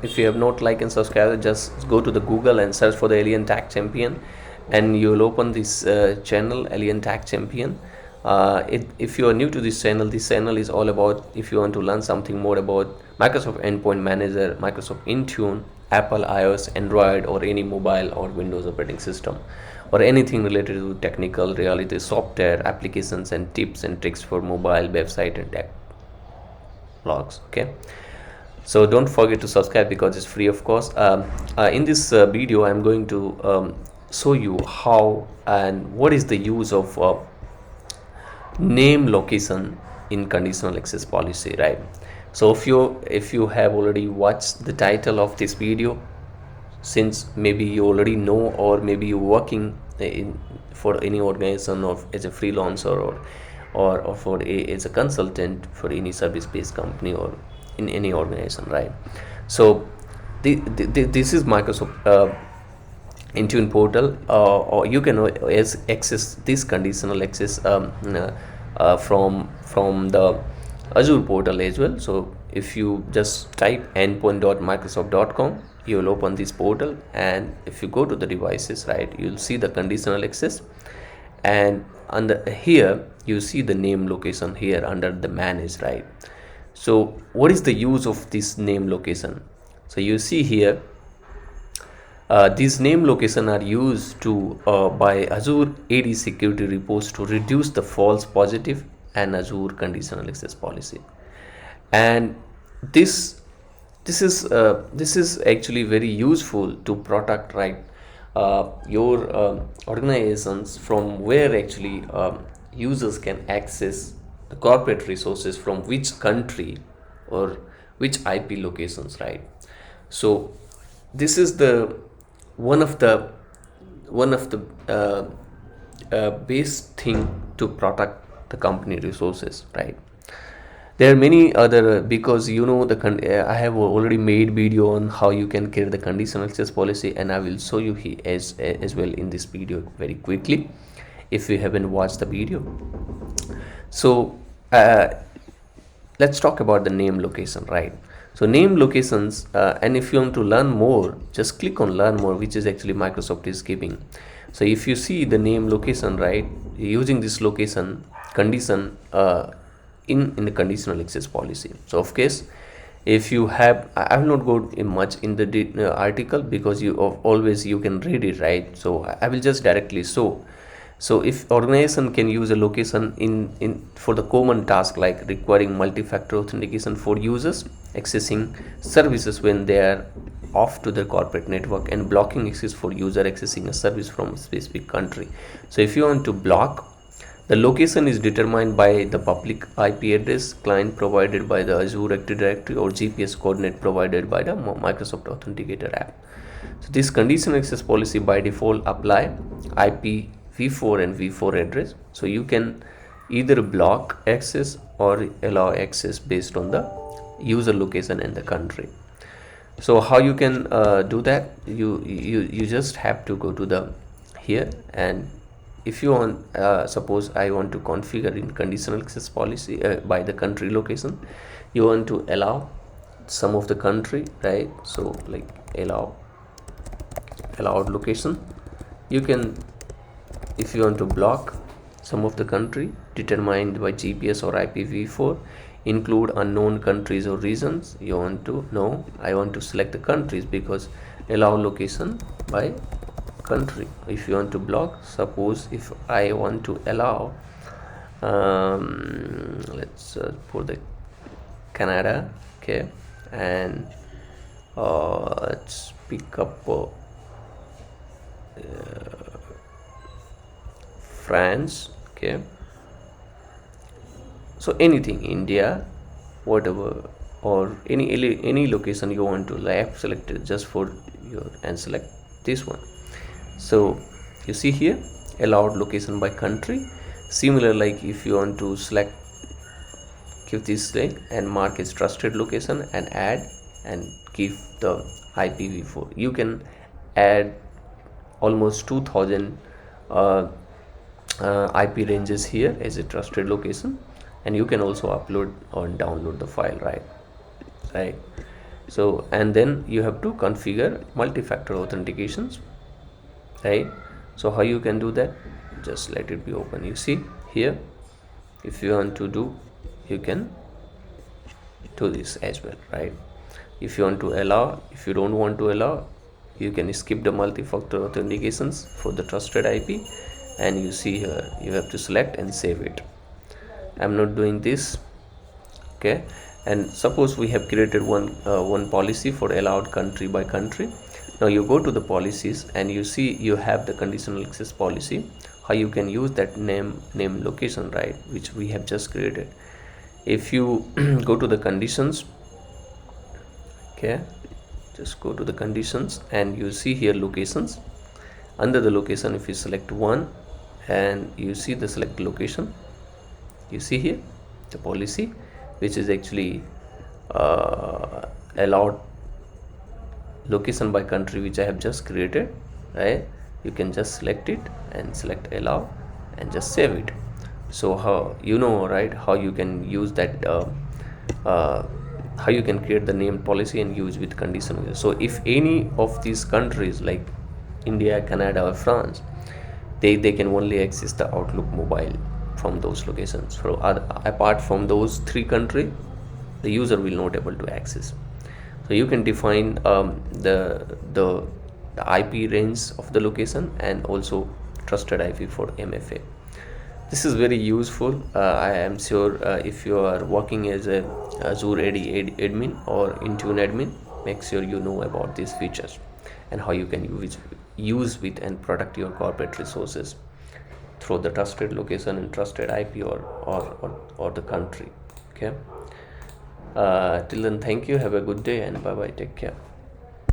If you have not liked and subscribed, just go to the Google and search for the Alien Tech Champion, and you'll open this channel, Alien Tech Champion. If you are new to this channel is all about, if you want to learn something more about Microsoft Endpoint Manager, Microsoft Intune, Apple iOS, Android, or any mobile or Windows operating system, or anything related to technical reality, software, applications, and tips and tricks for mobile, website, and tech blogs. Okay, so don't forget to subscribe because it's free, of course. In this video I'm going to show you how and what is the use of name location in conditional access policy, right? So if you have already watched the title of this video, since maybe you already know, or maybe you're working for any organization, or as a freelancer, or for as a consultant for any service-based company, or in any organization, right? So this is Microsoft Intune portal, or you can access this conditional access from the Azure portal as well. So if you just type endpoint.microsoft.com, you will open this portal, and if you go to the devices, right, you'll see the conditional access, and under here you see the name location here under the manage, right? So what is the use of this name location? So you see here, these name location are used to by Azure AD security reports to reduce the false positive and Azure conditional access policy. And this is actually very useful to protect, right, your organizations from where actually users can access the corporate resources from which country or which IP locations, right? So this is the one of the base thing to protect the company resources, right? There are many other, because you know I have already made video on how you can create the conditional access policy, and I will show you here as well in this video very quickly if you haven't watched the video. So let's talk about the name location, right? So name locations, and if you want to learn more, just click on learn more, which is actually Microsoft is giving. So if you see the name location, right, using this location condition in the conditional access policy. So of course, if you have, I will not go in much in the article, because you always you can read it, right? So I will just directly show. So if organization can use a location in for the common task like requiring multi-factor authentication for users accessing services when they are off to the corporate network, and blocking access for user accessing a service from a specific country. So if you want to block, the location is determined by the public IP address client provided by the Azure Active Directory, or GPS coordinate provided by the Microsoft Authenticator app. So this conditional access policy by default apply IP v4 and v4 address. So you can either block access or allow access based on the user location and the country. So how you can do that? You just have to go to the here, and if you want, suppose I want to configure in conditional access policy by the country location, you want to allow some of the country, right? So like allowed location. You can, if you want to block some of the country determined by GPS or IPv4, include unknown countries or regions. You want to know, I want to select the countries because allow location by country. If you want to block, suppose if I want to allow, let's for the Canada, okay, and let's pick up France, okay. So anything, India, whatever, or any location you want to, like selected just for your, and select this one. So you see here allowed location by country. Similar, like if you want to select, give this thing and mark as trusted location and add and give the IPv4. You can add almost 2000 IP ranges here as a trusted location, and you can also upload or download the file, right? So and then you have to configure multi-factor authentications, right? So how you can do that? Just let it be open. You see here, if you want to do, you can do this as well, right? If you want to allow, if you don't want to allow, you can skip the multi-factor authentications for the trusted IP, and you see here you have to select and save it. I'm not doing this, okay? And suppose we have created one policy for allowed country by country. Now you go to the policies and you see you have the conditional access policy, how you can use that name location, right, which we have just created. If you go to the conditions, okay, just go to the conditions and you see here locations. Under the location, if you select one and you see the select location, you see here the policy, which is actually allowed location by country, which I have just created, right? You can just select it and select allow and just save it. So how you know, right, how you can use that how you can create the named policy and use with conditional. So if any of these countries like India, Canada or France, they can only access the Outlook mobile from those locations. So apart from those three countries, the user will not able to access. So you can define the IP range of the location and also trusted IP for MFA. This is very useful. I am sure if you are working as a Azure AD admin or InTune admin, make sure you know about these features and how you can use with and protect your corporate resources through the trusted location and trusted IP or the country. Okay. Till then, thank you. Have a good day and bye bye. Take care.